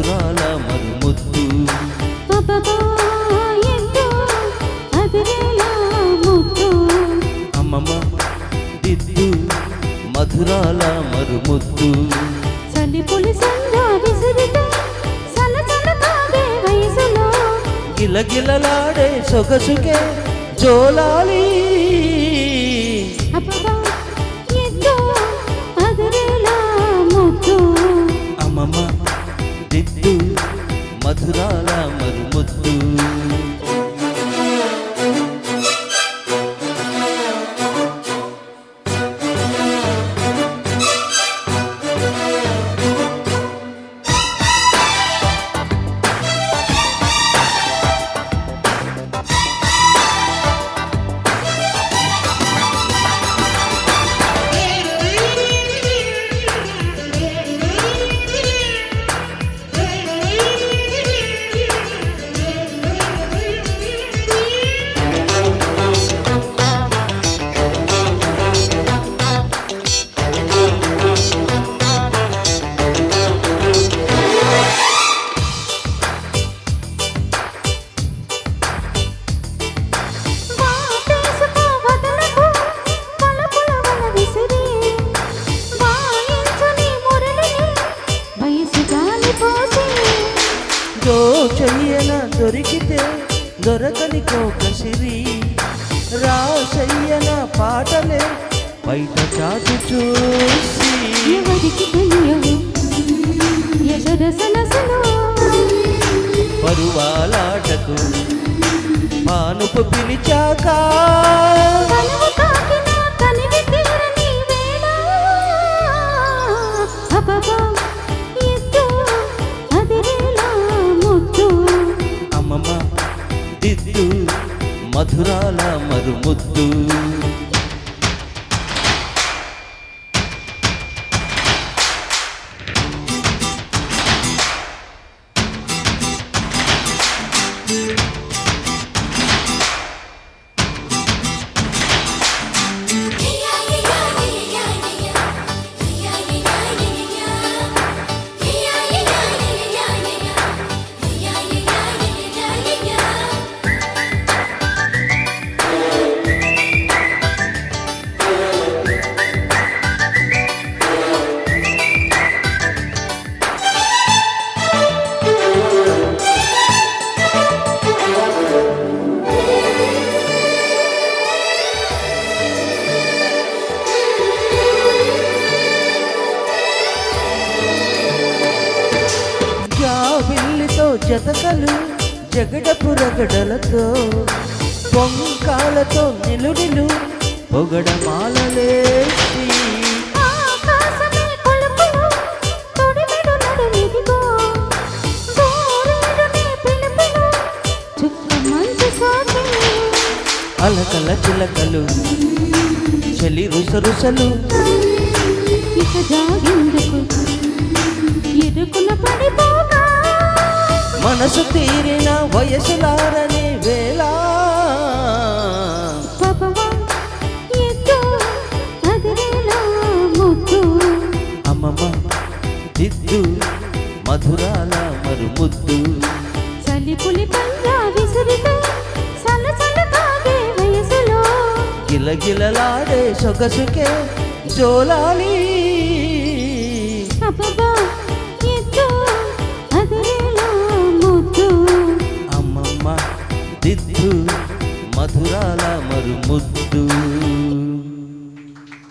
మధురాల మరుముద్దు అమ్మమ్మ దిద్దు మధురాల మరుముద్దు గిలగిలలాడే సొగసుకే జోలాలి అమ్మమ్మ దిద్దు మధురాల మరుముద్దు జో చెయ్యన దొరికితే దొరకని కోకసిరి రాశయ్యన పాటలే బయట చాటు చూసి పరువాలాటకు పానుపు పిలిచాక అమ్మమ్మ దిద్దు మధురాల మరుముద్దు జాబిల్లితో జతకలు జగడపు రగడలతో పొంకాలతో నిలుడిలు పొగడమాలలేసి అలకల చిలకలు చలి రుసరుసలు మనసు తీరిన వయసులారని వేళ అమ్మమ్మ దిద్దు మధురాల మరుముద్దు గిలగిలలాడే సొగసుకే జోలాలి అమ్మమ్మ దిద్దు మధురాల మరుముద్దు.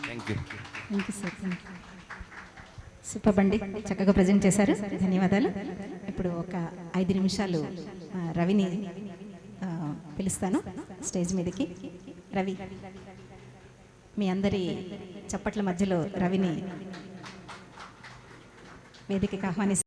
Thank you sir. సూపర్ బండి చక్కగా ప్రజెంట్ చేశారు, ధన్యవాదాలు. ఇప్పుడు ఒక 5 నిమిషాలు రవిని పిలుస్తాను స్టేజ్ మీదకి. రవి, మీ అందరి చప్పట్ల మధ్యలో రవిని వేదికకి ఆహ్వానిస్తాను.